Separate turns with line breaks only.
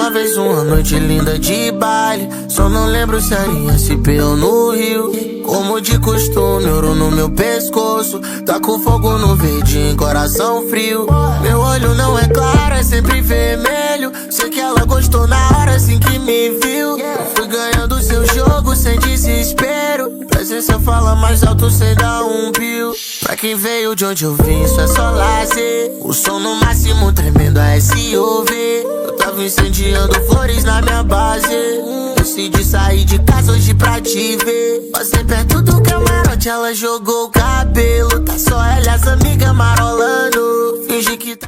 uma vez uma noite linda de baile. Só não lembro se era em SP ou no Rio. Como de costume, ouro no meu pescoço. Tá com fogo no verdinho, coração frio. Meu olho não é claro, é sempre vermelho. Sei que ela gostou na hora assim que me viu. Eu fui ganhando seu jogo sem desespero. Presença fala mais alto sem dar um pio. Pra quem veio de onde eu vim, isso é só lazer. O som no máximo tremendo, a SUV. Eu tava incendiando flores na minha base. Decidi sair de casa hoje pra te ver. Passei perto do camarote, ela jogou o cabelo. Tá só ela e as amigas marolando. Fingi que tá